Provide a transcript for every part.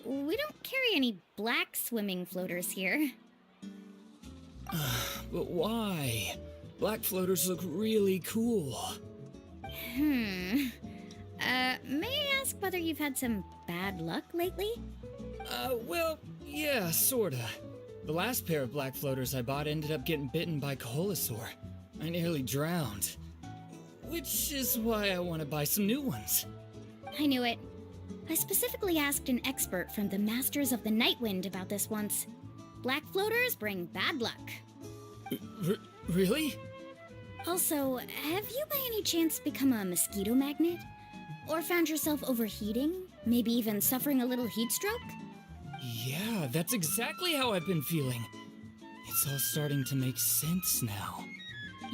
we don't carry any black swimming floaters here. But why? Black floaters look really cool. May I ask whether you've had some bad luck lately? Well, yeah, sorta. The last pair of black floaters I bought ended up getting bitten by Koholosaur. I nearly drowned. Which is why I want to buy some new ones. I knew it. I specifically asked an expert from the Masters of the Nightwind about this once. Black floaters bring bad luck. Really? Also, have you by any chance become a mosquito magnet? Or found yourself overheating? Maybe even suffering a little heat stroke? Yeah, that's exactly how I've been feeling. It's all starting to make sense now.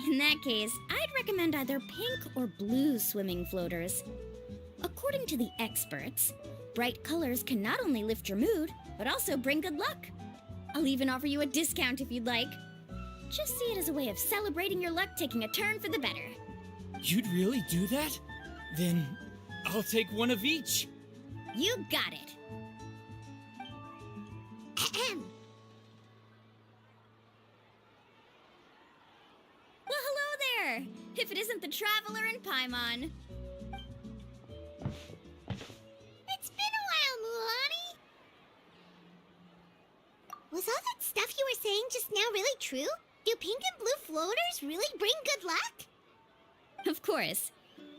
In that case, I'd recommend either pink or blue swimming floaters. According to the experts, bright colors can not only lift your mood, but also bring good luck. I'll even offer you a discount if you'd like. Just see it as a way of celebrating your luck taking a turn for the better. You'd really do that? Then I'll take one of each. You got it. Well, hello there! If it isn't the Traveler in Paimon. It's been a while, Mulani. Was all that stuff you were saying just now really true? Do pink and blue floaters really bring good luck? Of course.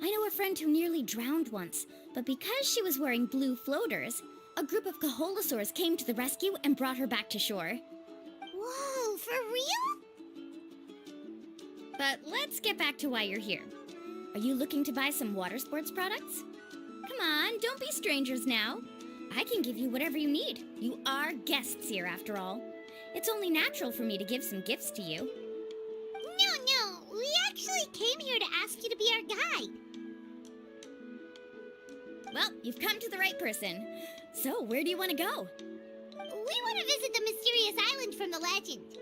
I know a friend who nearly drowned once, but because she was wearing blue floaters, a group of Koholosaurs came to the rescue and brought her back to shore. Whoa, for real? But let's get back to why you're here. Are you looking to buy some water sports products? Come on, don't be strangers now. I can give you whatever you need. You are guests here, after all. It's only natural for me to give some gifts to you. No, we actually came here to ask you to be our guide. Well, you've come to the right person. So, where do you want to go? We want to visit the mysterious island from the legend.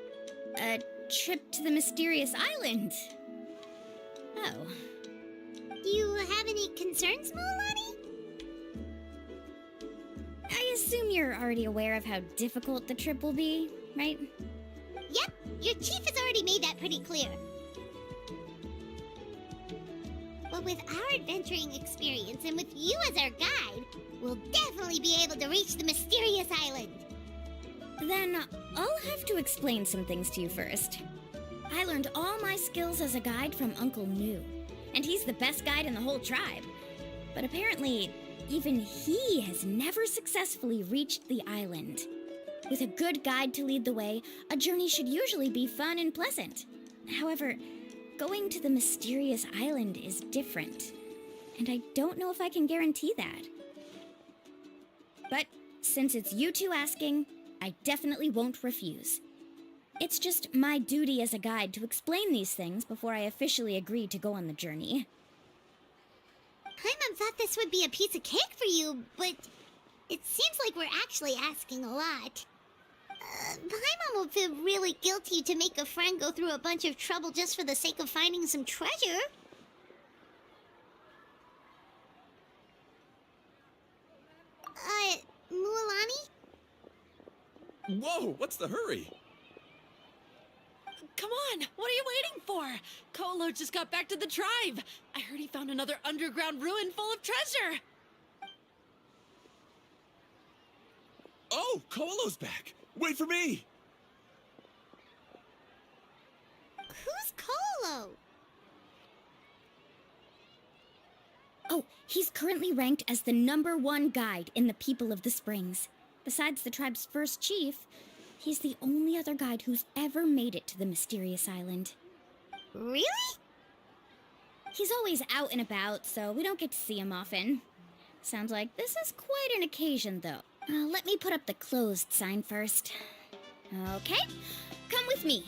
A trip to the mysterious island? Oh. Do you have any concerns, Mulani? I assume you're already aware of how difficult the trip will be, right? Yep, your chief has already made that pretty clear. But with our adventuring experience and with you as our guide, we'll definitely be able to reach the mysterious island. Then I'll have to explain some things to you first. I learned all my skills as a guide from Uncle Nu, and he's the best guide in the whole tribe. But apparently, even he has never successfully reached the island. With a good guide to lead the way, a journey should usually be fun and pleasant. However, going to the mysterious island is different, and I don't know if I can guarantee that. But since it's you two asking, I definitely won't refuse. It's just my duty as a guide to explain these things before I officially agree to go on the journey. Paimon thought this would be a piece of cake for you, but it seems like we're actually asking a lot. Paimon will feel really guilty to make a friend go through a bunch of trouble just for the sake of finding some treasure. Mulani? Whoa, what's the hurry? Come on, what are you waiting for? Kolo just got back to the tribe. I heard he found another underground ruin full of treasure. Oh, Kolo's back. Wait for me. Who's Kolo? Oh, he's currently ranked as the #1 guide in the People of the Springs. Besides the tribe's first chief, he's the only other guide who's ever made it to the mysterious island. Really? He's always out and about, so we don't get to see him often. Sounds like this is quite an occasion, though. Let me put up the closed sign first. Okay, come with me.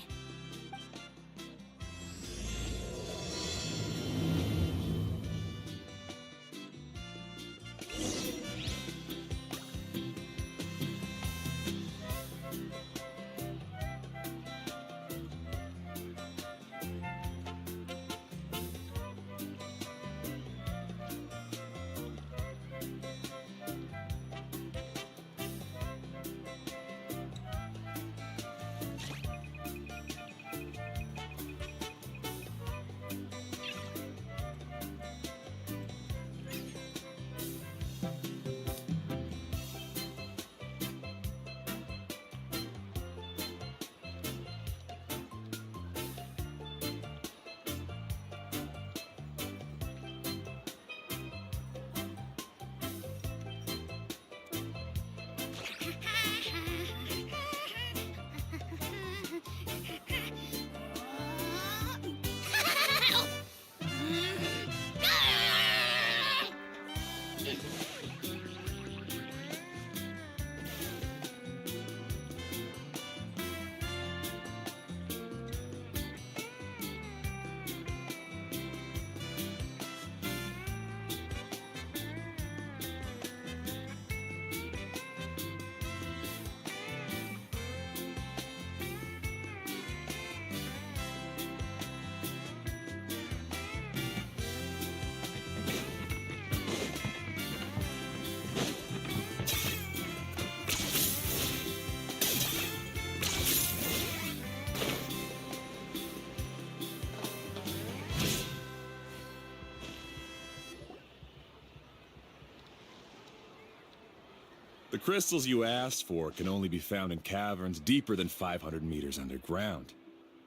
crystals you asked for can only be found in caverns deeper than 500 meters underground.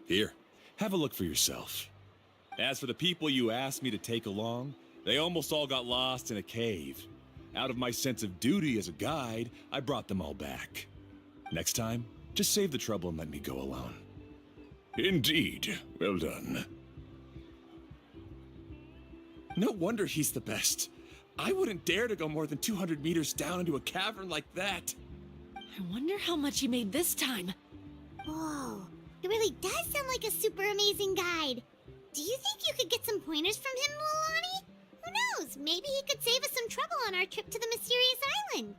Here, have a look for yourself. As for the people you asked me to take along, they almost all got lost in a cave. Out of my sense of duty as a guide, I brought them all back. Next time, just save the trouble and let me go alone. Indeed. Well done. No wonder he's the best. I wouldn't dare to go more than 200 meters down into a cavern like that. I wonder how much he made this time. Whoa, it really does sound like a super amazing guide. Do you think you could get some pointers from him, Mulani? Who knows? Maybe he could save us some trouble on our trip to the mysterious island.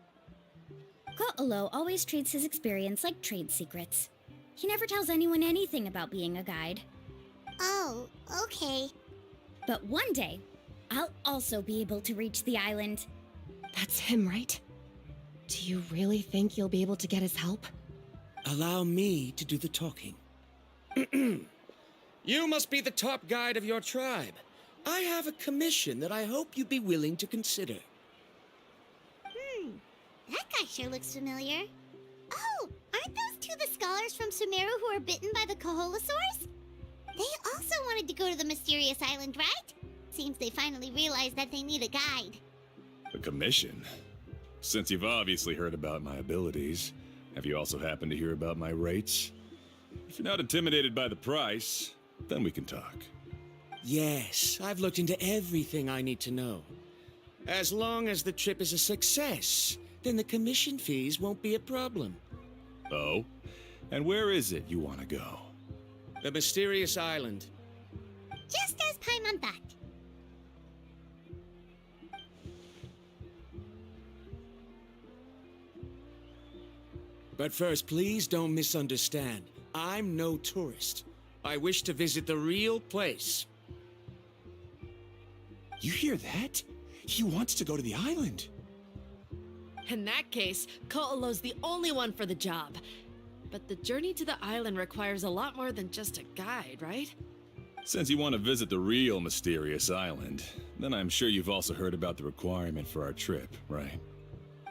Ko'olo always treats his experience like trade secrets. He never tells anyone anything about being a guide. Oh, okay. But one day, I'll also be able to reach the island. That's him, right? Do you really think you'll be able to get his help? Allow me to do the talking. You must be the top guide of your tribe. I have a commission that I hope you'd be willing to consider. That guy sure looks familiar. Oh, aren't those two the scholars from Sumeru who were bitten by the Koholosaurs? They also wanted to go to the mysterious island, right? Seems they finally realized that they need a guide. A commission? Since you've obviously heard about my abilities, have you also happened to hear about my rates? If you're not intimidated by the price, then we can talk. Yes, I've looked into everything I need to know. As long as the trip is a success, then the commission fees won't be a problem. Oh? And where is it you want to go? The mysterious island. Just as Paimon thought. But first, please don't misunderstand. I'm no tourist. I wish to visit the real place. You hear that? He wants to go to the island. In that case, Ko'olo's the only one for the job. But the journey to the island requires a lot more than just a guide, right? Since you want to visit the real mysterious island, then I'm sure you've also heard about the requirement for our trip, right?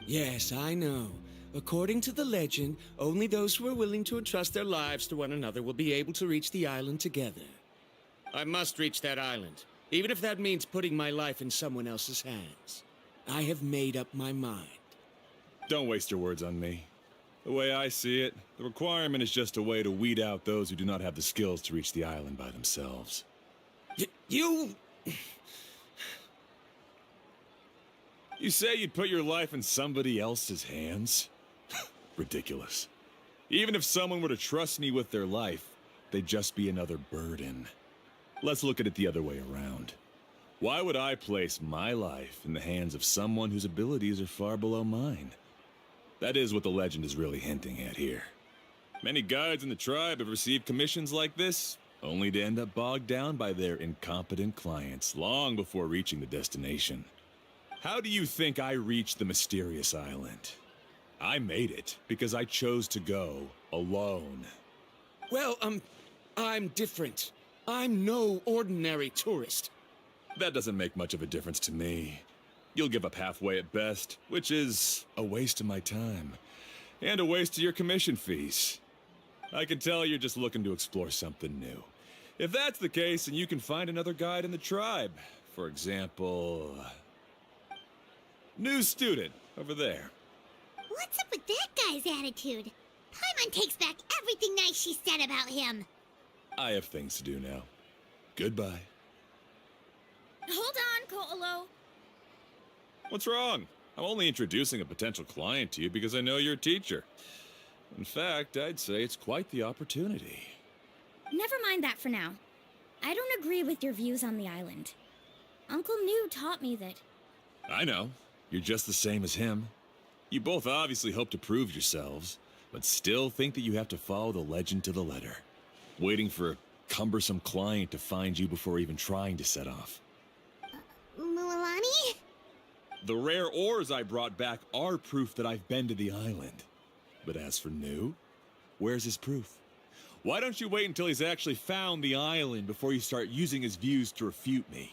Yes, I know. According to the legend, only those who are willing to entrust their lives to one another will be able to reach the island together. I must reach that island, even if that means putting my life in someone else's hands. I have made up my mind. Don't waste your words on me. The way I see it, the requirement is just a way to weed out those who do not have the skills to reach the island by themselves. You... You say you'd put your life in somebody else's hands? Ridiculous. Even if someone were to trust me with their life, they'd just be another burden. Let's look at it the other way around. Why would I place my life in the hands of someone whose abilities are far below mine? That is what the legend is really hinting at here. Many guides in the tribe have received commissions like this, only to end up bogged down by their incompetent clients long before reaching the destination. How do you think I reached the mysterious island? I made it because I chose to go alone. Well, I'm different. I'm no ordinary tourist. That doesn't make much of a difference to me. You'll give up halfway at best, which is a waste of my time. And a waste of your commission fees. I can tell you're just looking to explore something new. If that's the case, then you can find another guide in the tribe. For example... new student, over there. What's up with that guy's attitude? Paimon takes back everything nice she said about him. I have things to do now. Goodbye. Hold on, Ko'olo. What's wrong? I'm only introducing a potential client to you because I know you're a teacher. In fact, I'd say it's quite the opportunity. Never mind that for now. I don't agree with your views on the island. Uncle New taught me that. I know. You're just the same as him. You both obviously hope to prove yourselves, but still think that you have to follow the legend to the letter, waiting for a cumbersome client to find you before even trying to set off. Mulani? The rare ores I brought back are proof that I've been to the island. But as for New, where's his proof? Why don't you wait until he's actually found the island before you start using his views to refute me?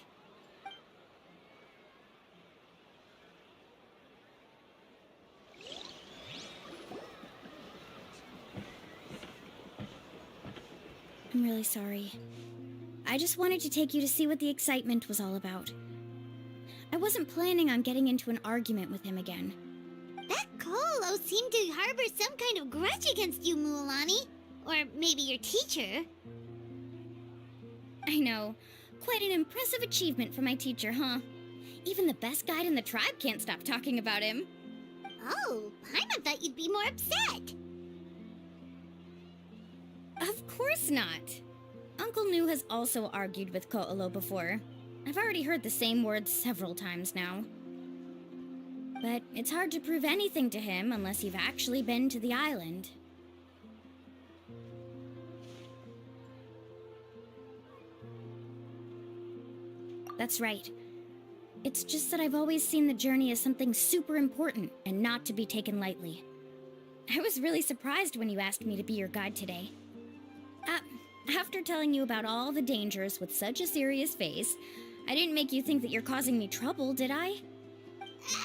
I'm really sorry. I just wanted to take you to see what the excitement was all about. I wasn't planning on getting into an argument with him again. That Colo seemed to harbor some kind of grudge against you, Mualani. Or maybe your teacher. I know. Quite an impressive achievement for my teacher, huh? Even the best guide in the tribe can't stop talking about him. Oh, Paimon thought you'd be more upset. Of course not. Uncle Nu has also argued with Ko'olo before. I've already heard the same words several times now. But it's hard to prove anything to him unless you've actually been to the island. That's right. It's just that I've always seen the journey as something super important and not to be taken lightly. I was really surprised when you asked me to be your guide today. After telling you about all the dangers with such a serious face, I didn't make you think that you're causing me trouble, did I?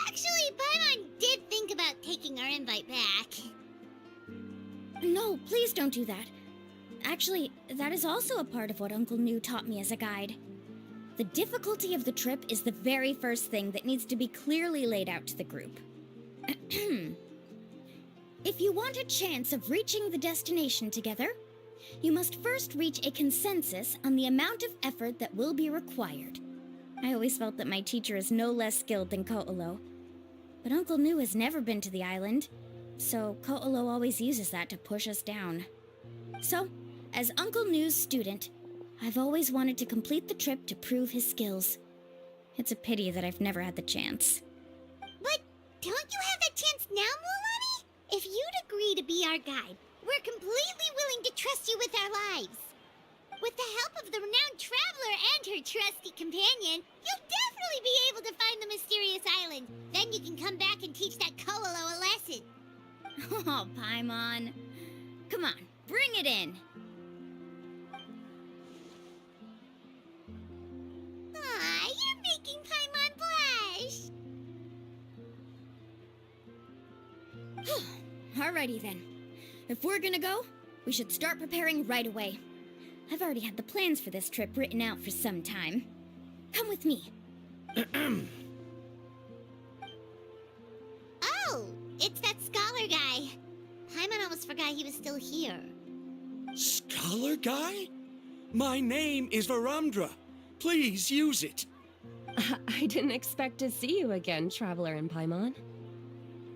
Actually, Paimon did think about taking our invite back. No, please don't do that. Actually, that is also a part of what Uncle Nu taught me as a guide. The difficulty of the trip is the very first thing that needs to be clearly laid out to the group. If you want a chance of reaching the destination together, you must first reach a consensus on the amount of effort that will be required. I always felt that my teacher is no less skilled than Ko'olo. But Uncle Nu has never been to the island, so Ko'olo always uses that to push us down. So, as Uncle Nu's student, I've always wanted to complete the trip to prove his skills. It's a pity that I've never had the chance. But don't you have that chance now, Mualani? If you'd agree to be our guide, we're completely willing to trust you with our lives. With the help of the renowned traveler and her trusty companion, you'll definitely be able to find the mysterious island. Then you can come back and teach that Ko'olo a lesson. Oh, Paimon. Come on, bring it in. Aw, you're making Paimon blush. Alrighty then. If we're gonna go, we should start preparing right away. I've already had the plans for this trip written out for some time. Come with me. Oh, it's that scholar guy. Paimon almost forgot he was still here. Scholar guy? My name is Varumdra. Please use it. I didn't expect to see you again, Traveler and Paimon.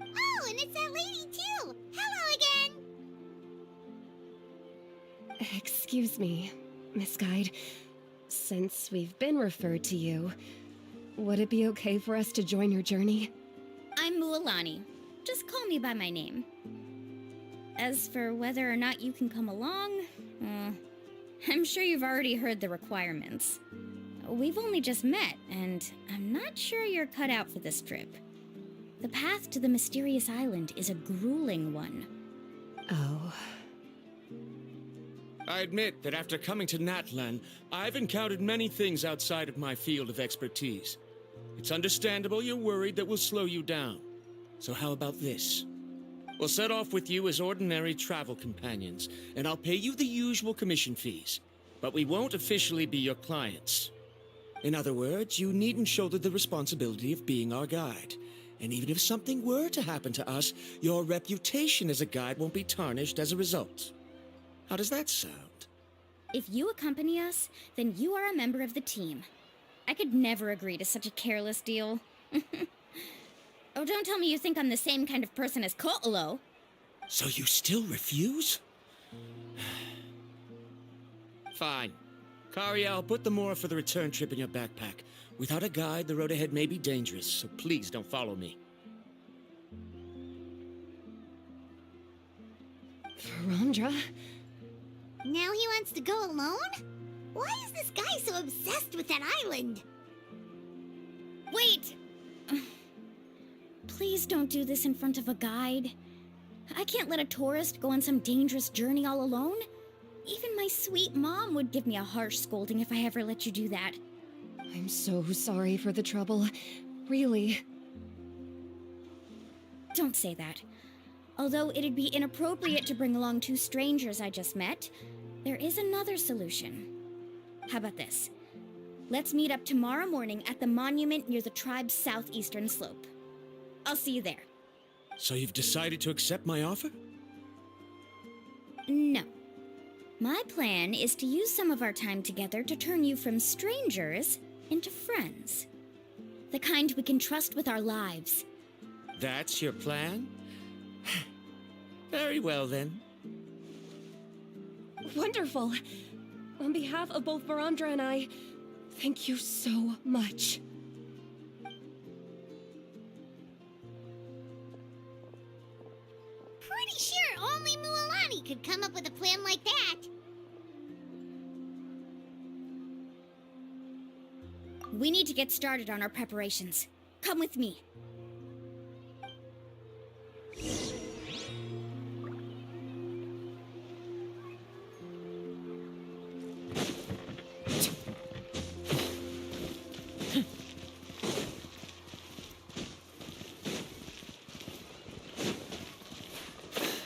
Oh, and it's that lady too. Hello again. Excuse me, Miss Guide. Since we've been referred to you, would it be okay for us to join your journey? I'm Mualani. Just call me by my name. As for whether or not you can come along, I'm sure you've already heard the requirements. We've only just met, and I'm not sure you're cut out for this trip. The path to the mysterious island is a grueling one. Oh. I admit that after coming to Natlan, I've encountered many things outside of my field of expertise. It's understandable you're worried that we'll slow you down. So how about this? We'll set off with you as ordinary travel companions, and I'll pay you the usual commission fees. But we won't officially be your clients. In other words, you needn't shoulder the responsibility of being our guide. And even if something were to happen to us, your reputation as a guide won't be tarnished as a result. How does that sound? If you accompany us, then you are a member of the team. I could never agree to such a careless deal. Oh, don't tell me you think I'm the same kind of person as Ko'olo. So you still refuse? Fine. Kariel, put the Mora for the return trip in your backpack. Without a guide, the road ahead may be dangerous, so please don't follow me. Varumdra? Now he wants to go alone? Why is this guy so obsessed with that island? Wait! Please don't do this in front of a guide. I can't let a tourist go on some dangerous journey all alone. Even my sweet mom would give me a harsh scolding if I ever let you do that. I'm so sorry for the trouble. Really. Don't say that. Although it'd be inappropriate to bring along two strangers I just met, There is another solution. How about this? Let's meet up tomorrow morning at the monument near the tribe's southeastern slope. I'll see you there. So you've decided to accept my offer? No. My plan is to use some of our time together to turn you from strangers into friends. The kind we can trust with our lives. That's your plan? Very well, then. Wonderful. On behalf of both Barandra and I, thank you so much. Pretty sure only Mualani could come up with a plan like that. We need to get started on our preparations. Come with me.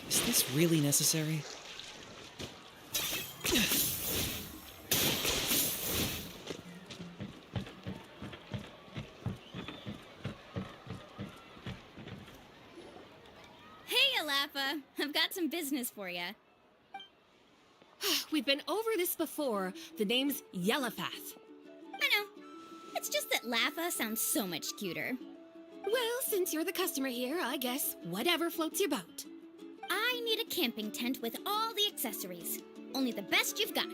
Is this really necessary? Hey, Alafa. I've got some business for you. We've been over this before. The name's Yellowfath. I know. It's just that Lafa sounds so much cuter. Well, since you're the customer here, I guess whatever floats your boat. I need a camping tent with all the accessories. Only the best you've got.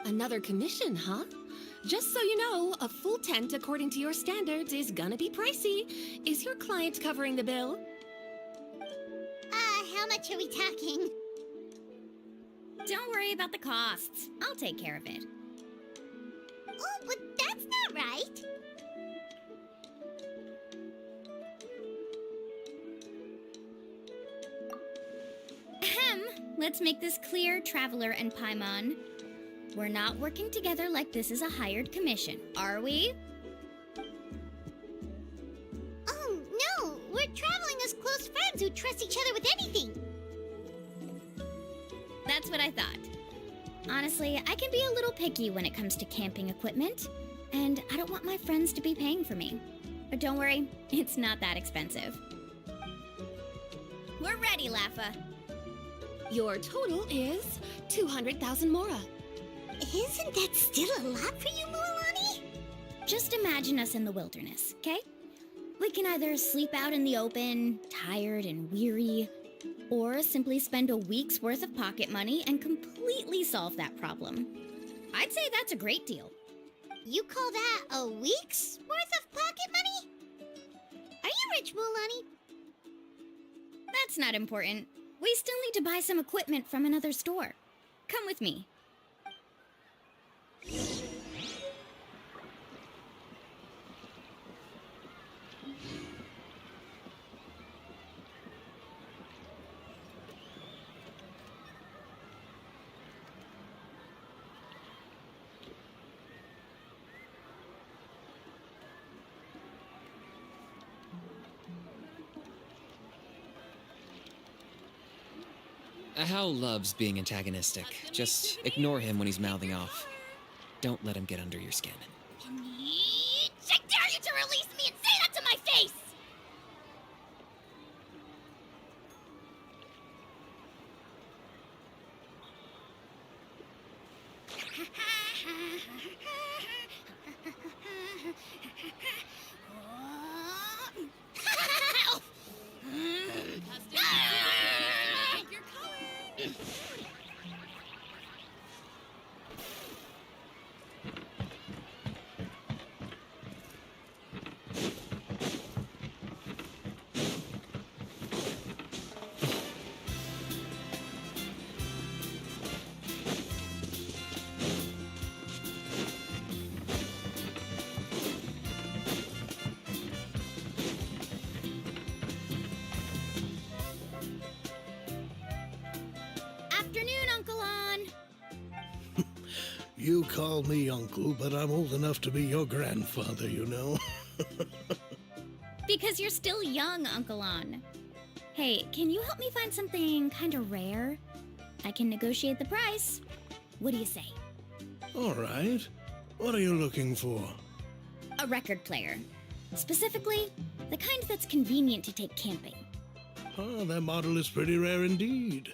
Another commission, huh? Just so you know, a full tent according to your standards is gonna be pricey. Is your client covering the bill? How much are we talking? Don't worry about the costs. I'll take care of it. Oh, but that's not right. Ahem. Let's make this clear, Traveler and Paimon. We're not working together like this is a hired commission, are we? Oh, no. We're traveling as close friends who trust each other with anything. That's what I thought. Honestly, I can be a little picky when it comes to camping equipment, and I don't want my friends to be paying for me. But don't worry, it's not that expensive. We're ready, Lafa. Your total is 200,000 Mora. Isn't that still a lot for you, Mualani? Just imagine us in the wilderness, okay? We can either sleep out in the open, tired and weary, or simply spend a week's worth of pocket money and completely solve that problem. I'd say that's a great deal. You call that a week's worth of pocket money? Are you rich, Mualani? That's not important. We still need to buy some equipment from another store. Come with me. Hal loves being antagonistic. Just ignore him when he's mouthing off. Don't let him get under your skin. I dare you to release me and say that to my face! Afternoon, Uncle On. You call me uncle, but I'm old enough to be your grandfather, you know. Because you're still young, Uncle On. Hey, can you help me find something kind of rare? I can negotiate the price. What do you say? All right. What are you looking for? A record player. Specifically, the kind that's convenient to take camping. Ah, that model is pretty rare indeed.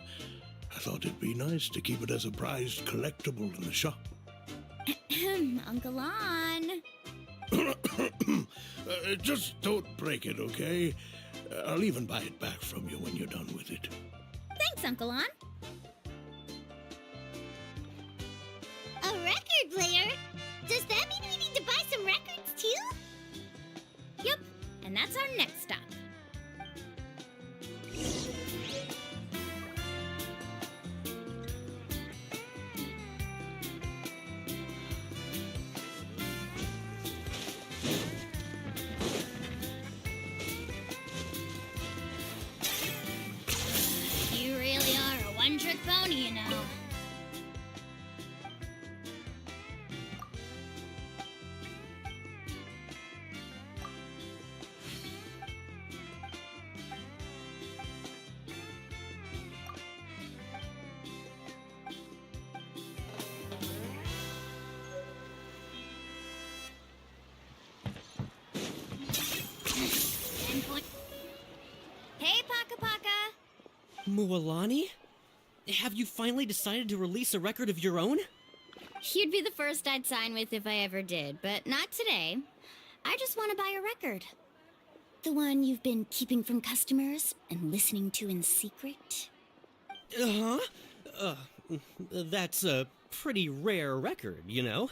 I thought it'd be nice to keep it as a prized collectible in the shop. Uncle On. Just don't break it, okay? I'll even buy it back from you when you're done with it. Thanks, Uncle On. A record player? Does that mean we need to buy some records too? Yep, and that's our next stop. You really are a one-trick pony, you know. Hey, Paka Paka! Mualani? Have you finally decided to release a record of your own? You'd be the first I'd sign with if I ever did, but not today. I just want to buy a record. The one you've been keeping from customers and listening to in secret. Uh-huh. That's a pretty rare record, you know?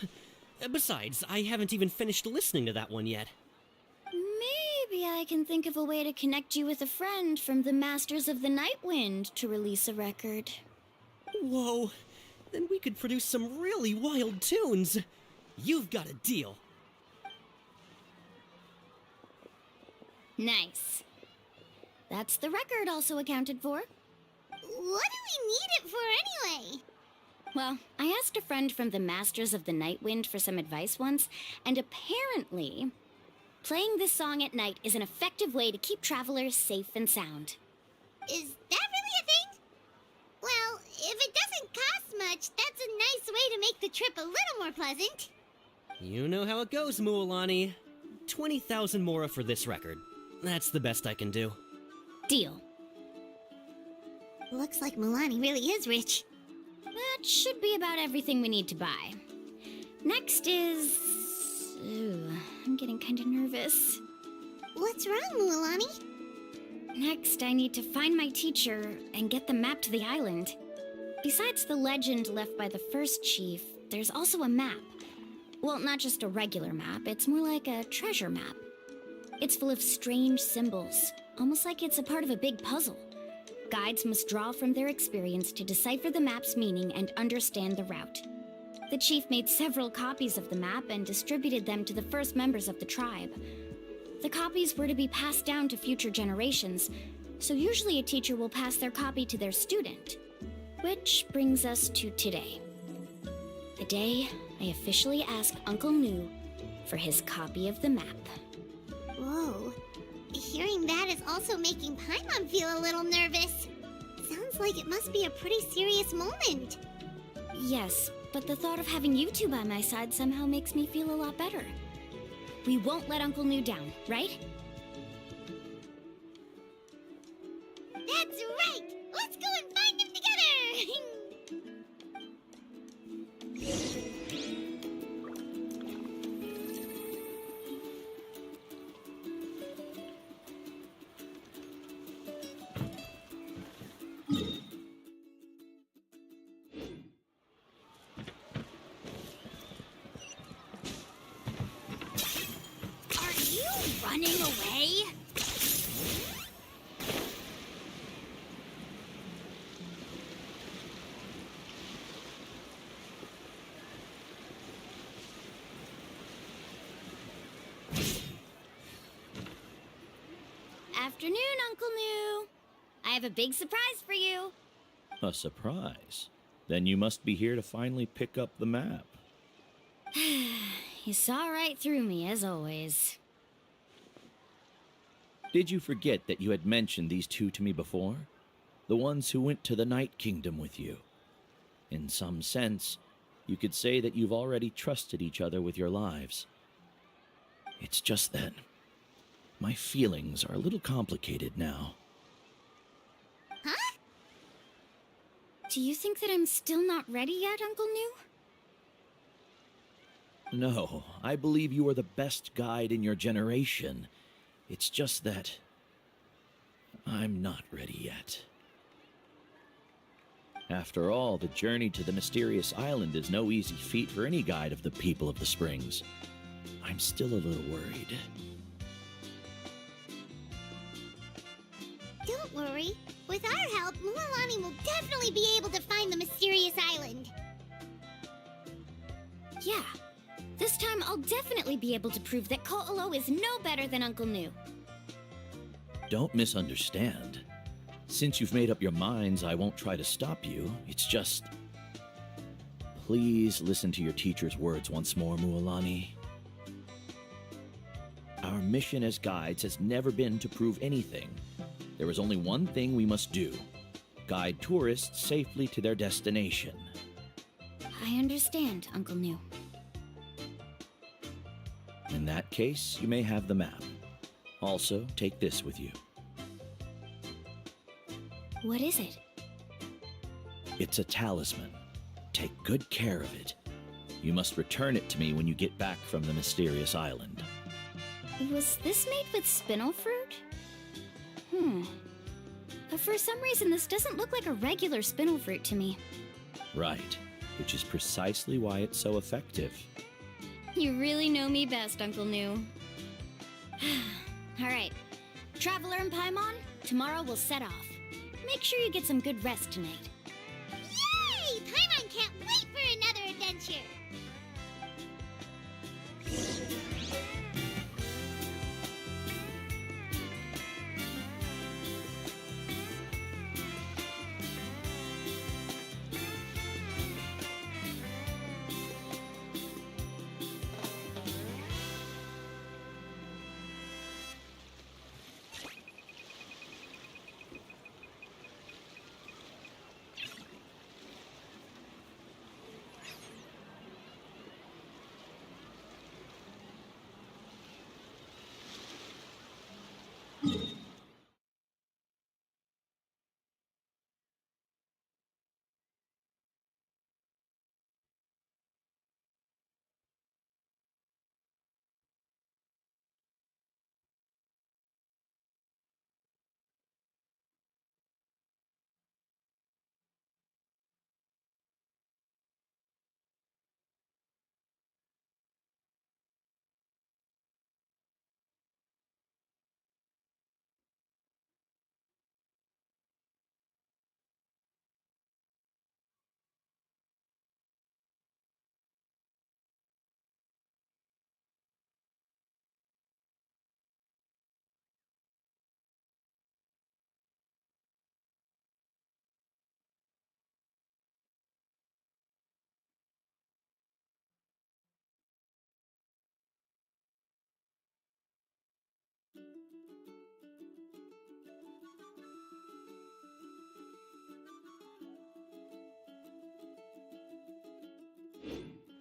Besides, I haven't even finished listening to that one yet. Maybe I can think of a way to connect you with a friend from the Masters of the Night Wind to release a record. Whoa, then we could produce some really wild tunes. You've got a deal. Nice. That's the record also accounted for. What do we need it for anyway? Well, I asked a friend from the Masters of the Night Wind for some advice once, and apparently, playing this song at night is an effective way to keep travelers safe and sound. Is that really a thing? Well, if it doesn't cost much, that's a nice way to make the trip a little more pleasant. You know how it goes, Mualani. 20,000 mora for this record. That's the best I can do. Deal. Looks like Milani really is rich. That should be about everything we need to buy. Next is... Ooh, I'm getting kind of nervous. What's wrong, Mualani? Next, I need to find my teacher and get the map to the island. Besides the legend left by the first chief, there's also a map. Well, not just a regular map, it's more like a treasure map. It's full of strange symbols, almost like it's a part of a big puzzle. Guides must draw from their experience to decipher the map's meaning and understand the route. The chief made several copies of the map and distributed them to the first members of the tribe. The copies were to be passed down to future generations, so usually a teacher will pass their copy to their student. Which brings us to today. The day I officially asked Uncle Nu for his copy of the map. Whoa. Hearing that is also making Paimon feel a little nervous. Sounds like it must be a pretty serious moment. Yes, but the thought of having you two by my side somehow makes me feel a lot better. We won't let Uncle Nu down, right? That's right! Let's go and find him together! Are you running away? Afternoon, Uncle Nu. I have a big surprise for you. A surprise? Then you must be here to finally pick up the map. You saw right through me, as always. Did you forget that you had mentioned these two to me before? The ones who went to the Night Kingdom with you. In some sense, you could say that you've already trusted each other with your lives. It's just that my feelings are a little complicated now. Huh? Do you think that I'm still not ready yet, Uncle New? No, I believe you are the best guide in your generation. It's just that I'm not ready yet. After all, the journey to the mysterious island is no easy feat for any guide of the people of the Springs. I'm still a little worried. Don't worry. With our help, Mualani will definitely be able to find the mysterious island. Yeah. This time I'll definitely be able to prove that Ko'olo is no better than Uncle New. Don't misunderstand. Since you've made up your minds, I won't try to stop you. It's just... Please listen to your teacher's words once more, Mualani. Our mission as guides has never been to prove anything. There is only one thing we must do. Guide tourists safely to their destination. I understand, Uncle New. In that case, you may have the map. Also, take this with you. What is it? It's a talisman. Take good care of it. You must return it to me when you get back from the mysterious island. Was this made with spinel fruit? But for some reason, this doesn't look like a regular spinel fruit to me. Right, which is precisely why it's so effective. You really know me best, Uncle New. All right, Traveler and Paimon, tomorrow we'll set off. Make sure you get some good rest tonight. Yay! Paimon can't wait for another adventure!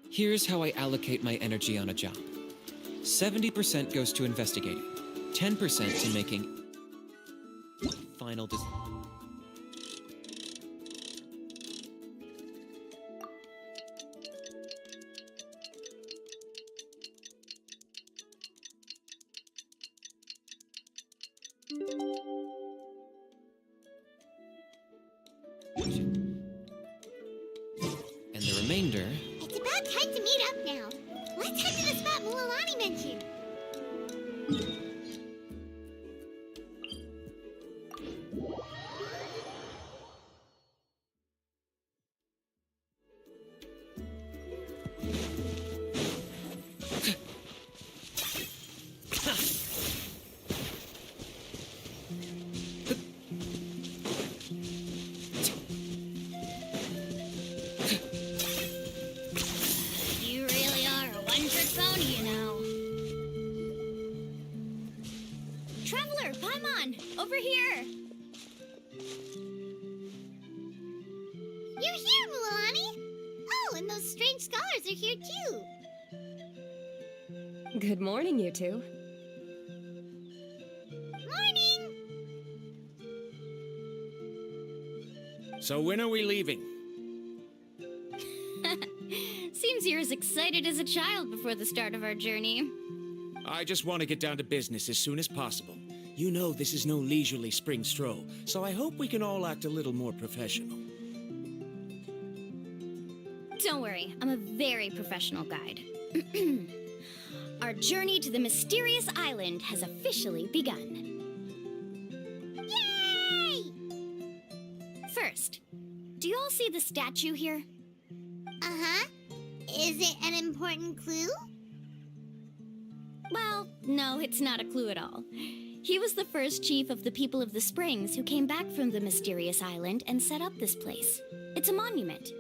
Here's how I allocate my energy on a job. 70% goes to investigating, 10% to making final decisions. And the remainder... It's about time to meet up now. Let's head to the spot Mualani mentioned. You really are a one-trick pony, you know. Traveler, Paimon, over here. You're here, Mualani! and those strange scholars are here too. Good morning, you two. Morning! So when are we leaving? Seems you're as excited as a child before the start of our journey. I just want to get down to business as soon as possible. You know this is no leisurely spring stroll, so I hope we can all act a little more professional. Don't worry, I'm a very professional guide. Our journey to the mysterious island has officially begun. Yay! First, do you all see the statue here? Uh-huh. Is it an important clue? Well, no, it's not a clue at all. He was the first chief of the people of the Springs who came back from the mysterious island and set up this place. It's a monument.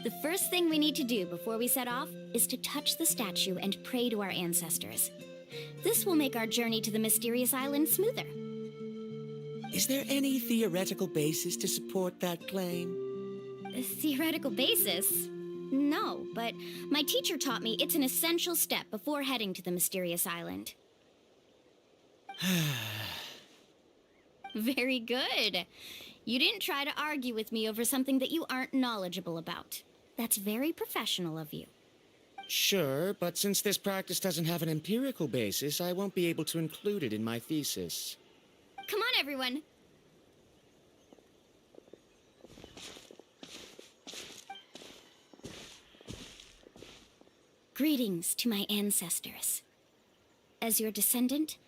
The first thing we need to do before we set off is to touch the statue and pray to our ancestors. This will make our journey to the mysterious island smoother. Is there any theoretical basis to support that claim? A theoretical basis? No, but my teacher taught me it's an essential step before heading to the mysterious island. Very good. You didn't try to argue with me over something that you aren't knowledgeable about. That's very professional of you. Sure, but since this practice doesn't have an empirical basis, I won't be able to include it in my thesis. Come on, everyone. Greetings to my ancestors. As your descendant,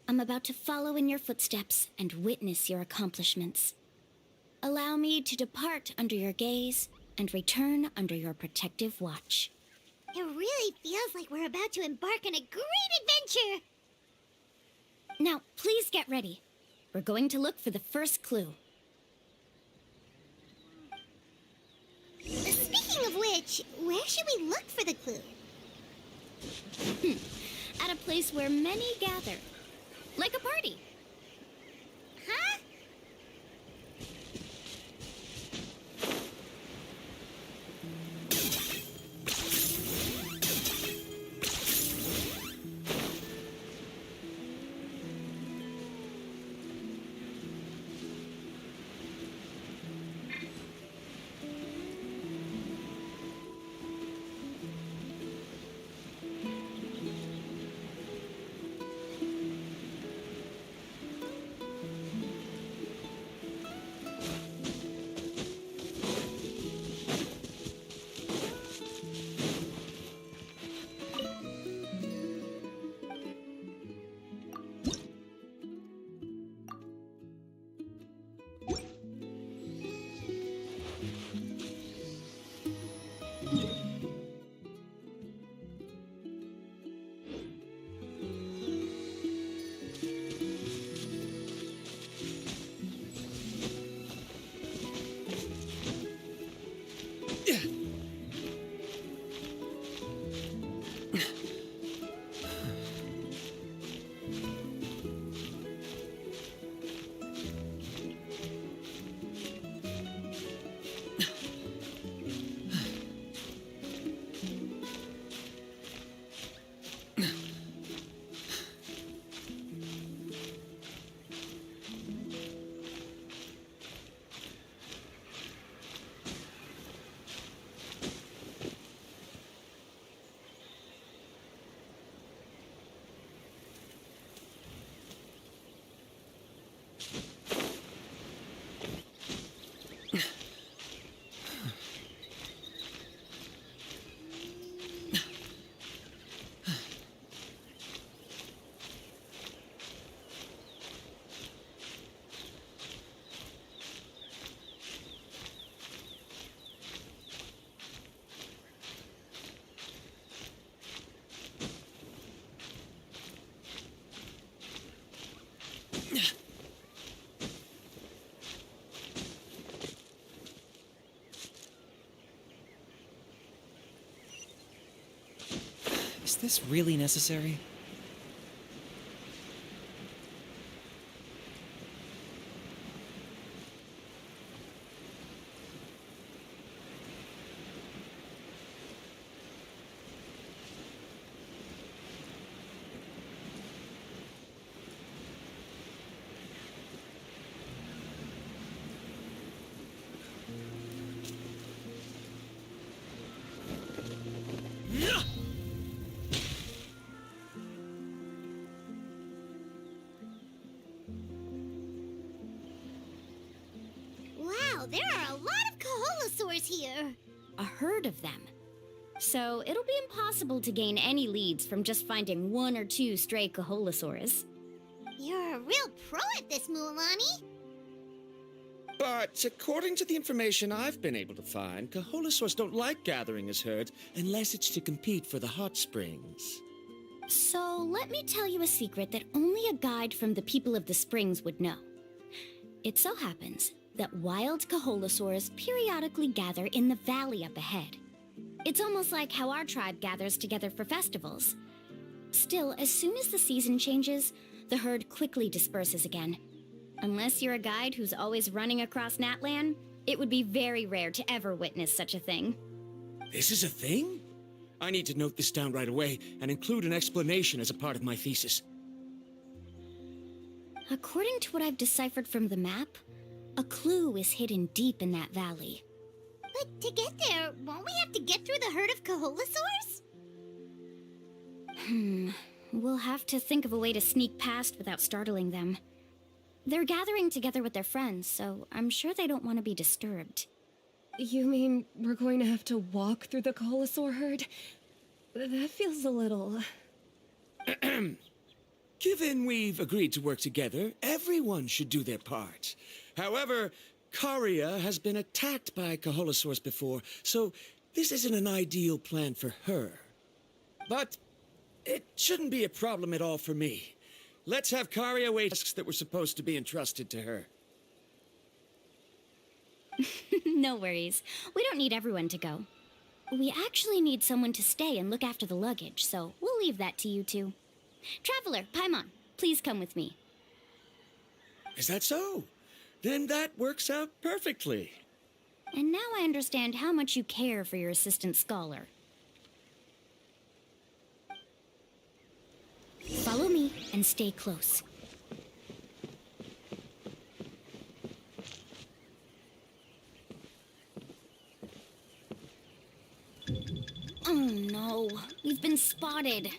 I'm about to follow in your footsteps and witness your accomplishments. Allow me to depart under your gaze and return under your protective watch. It really feels like we're about to embark on a great adventure! Now, please get ready. We're going to look for the first clue. Speaking of which, where should we look for the clue? At a place where many gather. Like a party. Huh? Is this really necessary? there are a lot of Kaholosaurs here. A herd of them. So it'll be impossible to gain any leads from just finding one or two stray Kaholosaurs. You're a real pro at this, Mualani. But according to the information I've been able to find, Kaholosaurs don't like gathering as herds unless it's to compete for the hot springs. So let me tell you a secret that only a guide from the people of the springs would know. It so happens that wild Kaholosaurs periodically gather in the valley up ahead. It's almost like how our tribe gathers together for festivals. Still, as soon as the season changes, the herd quickly disperses again. Unless you're a guide who's always running across Natlan, it would be very rare to ever witness such a thing. This is a thing? I need to note this down right away and include an explanation as a part of my thesis. According to what I've deciphered from the map, a clue is hidden deep in that valley. But to get there, won't we have to get through the herd of Kaholosaurs? We'll have to think of a way to sneak past without startling them. They're gathering together with their friends, so I'm sure they don't want to be disturbed. You mean we're going to have to walk through the Kaholosaur herd? That feels a little... Given we've agreed to work together, everyone should do their part. However, Karia has been attacked by Kaholosaurs before, so this isn't an ideal plan for her. But it shouldn't be a problem at all for me. Let's have Karia wait tasks that were supposed to be entrusted to her. No worries. We don't need everyone to go. We actually need someone to stay and look after the luggage, so we'll leave that to you two. Traveler, Paimon, please come with me. Is that so? Then that works out perfectly. And now I understand how much you care for your assistant scholar. Follow me and stay close. Oh no, we've been spotted.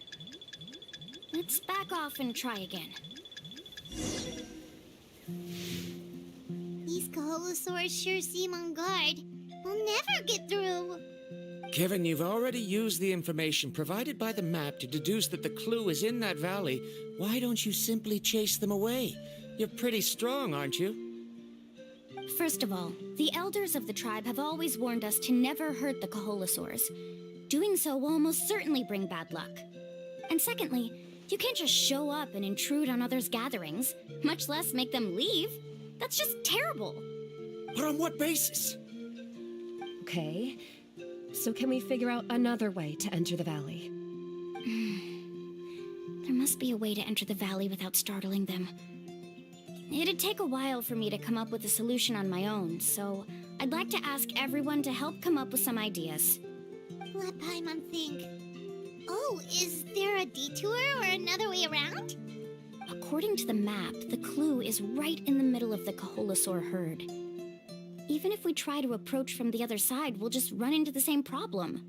Let's back off and try again. These Kaholosaurs sure seem on guard. We'll never get through. Given you've already used the information provided by the map to deduce that the clue is in that valley, why don't you simply chase them away? You're pretty strong, aren't you? First of all, the elders of the tribe have always warned us to never hurt the Kaholosaurs. Doing so will almost certainly bring bad luck. And secondly, you can't just show up and intrude on others' gatherings, much less make them leave. That's just terrible. But on what basis? Okay, so can we figure out another way to enter the valley? There must be a way to enter the valley without startling them. It'd take a while for me to come up with a solution on my own, so I'd like to ask everyone to help come up with some ideas. Let Paimon think. Oh, is there a detour or another way around? According to the map, the clue is right in the middle of the Kaholosaur herd. Even if we try to approach from the other side, we'll just run into the same problem.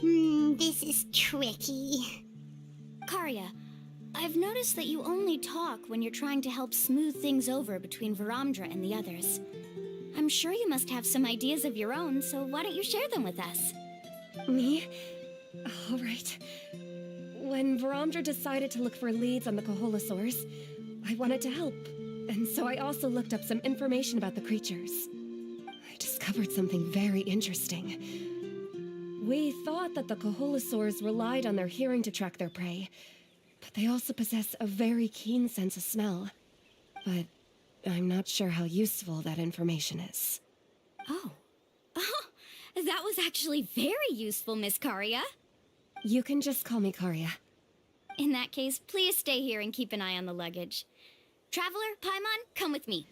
This is tricky. Karia, I've noticed that you only talk when you're trying to help smooth things over between Varamdra and the others. I'm sure you must have some ideas of your own, so why don't you share them with us? Me? All right. When Varamdra decided to look for leads on the Kaholosaurs, I wanted to help, and so I also looked up some information about the creatures. I discovered something very interesting. We thought that the Kaholosaurs relied on their hearing to track their prey, but they also possess a very keen sense of smell. But I'm not sure how useful that information is. Oh, that was actually very useful, Miss Karia. You can just call me Karia. In that case, please stay here and keep an eye on the luggage. Traveler, Paimon, come with me.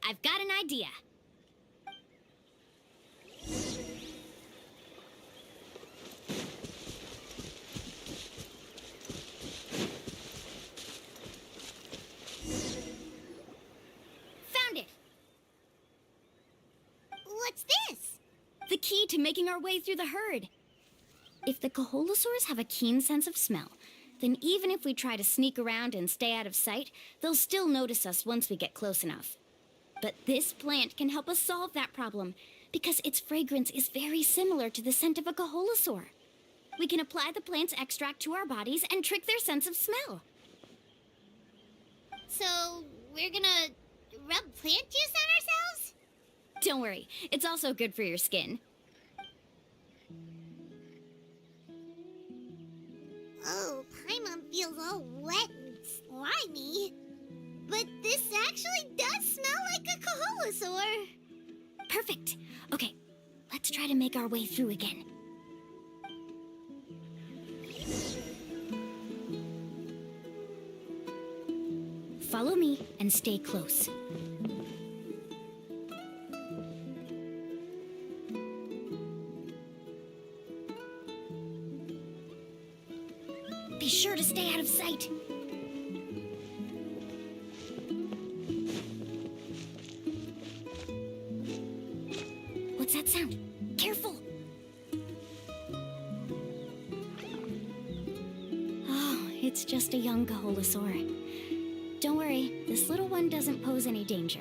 I've got an idea. Found it! What's this? The key to making our way through the herd. If the Kaholosaurs have a keen sense of smell, then even if we try to sneak around and stay out of sight, they'll still notice us once we get close enough. But this plant can help us solve that problem, because its fragrance is very similar to the scent of a Kaholosaur. We can apply the plant's extract to our bodies and trick their sense of smell. So, we're gonna rub plant juice on ourselves? Don't worry, it's also good for your skin. Oh, Paimon feels all wet and slimy. But this actually does smell like a Kaholosaur. Perfect. Okay, let's try to make our way through again. Follow me and stay close. Be sure to stay out of sight. What's that sound? Careful! Oh, it's just a young Kaholosaur. Don't worry, this little one doesn't pose any danger.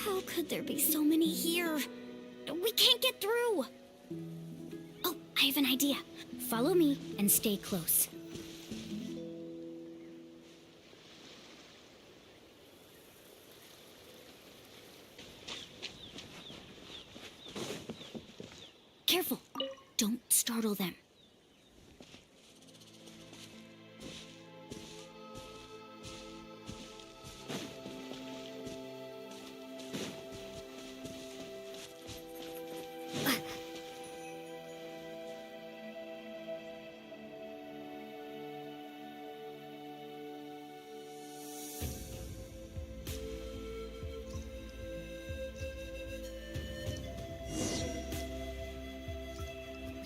How could there be so many here? We can't get through! Oh, I have an idea. Follow me and stay close. Careful! Don't startle them.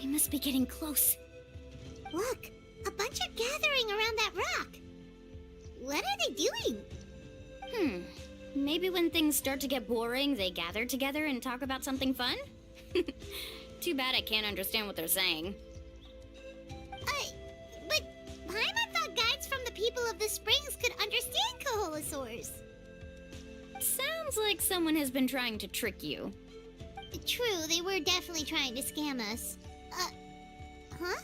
We must be getting close. Look, a bunch are gathering around that rock. What are they doing? Maybe when things start to get boring, they gather together and talk about something fun? Too bad I can't understand what they're saying. But Paimon thought guides from the people of the springs could understand Kaholosaurs. Sounds like someone has been trying to trick you. True, they were definitely trying to scam us. Huh?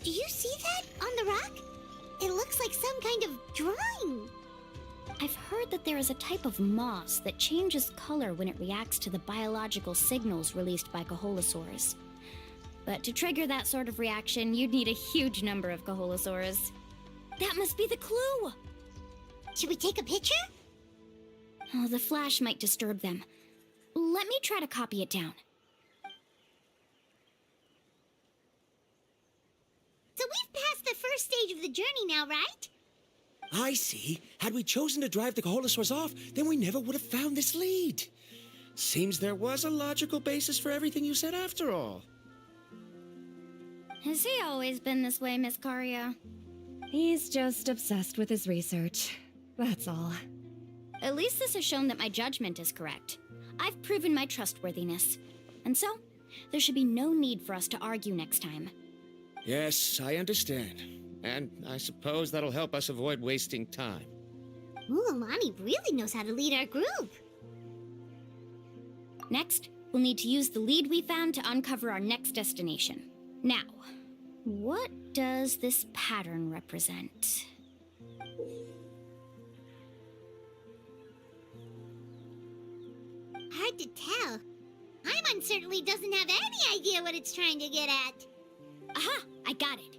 Do you see that on the rock? It looks like some kind of drawing. I've heard that there is a type of moss that changes color when it reacts to the biological signals released by Kaholosaurs. But to trigger that sort of reaction, you'd need a huge number of Kaholosaurs. That must be the clue! Should we take a picture? Oh, the flash might disturb them. Let me try to copy it down. So we've passed the first stage of the journey now, right? I see. Had we chosen to drive the Kaholosaurs off, then we never would have found this lead. Seems there was a logical basis for everything you said after all. Has he always been this way, Miss Karia? He's just obsessed with his research. That's all. At least this has shown that my judgment is correct. I've proven my trustworthiness. And so, there should be no need for us to argue next time. Yes, I understand. And I suppose that'll help us avoid wasting time. Mulamani really knows how to lead our group. Next, we'll need to use the lead we found to uncover our next destination. Now, what does this pattern represent? Hard to tell. Paimon certainly doesn't have any idea what it's trying to get at. Aha! I got it.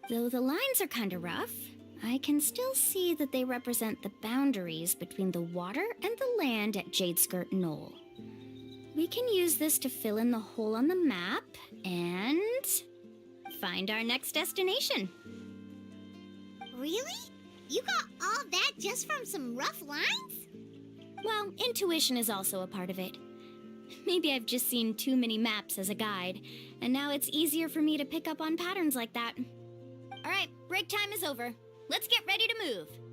Though the lines are kinda rough, I can still see that they represent the boundaries between the water and the land at Jadeskirt Knoll. We can use this to fill in the hole on the map and find our next destination. Really? You got all that just from some rough lines? Well, intuition is also a part of it. Maybe I've just seen too many maps as a guide, and now it's easier for me to pick up on patterns like that. All right, Break time is over. Let's get ready to move.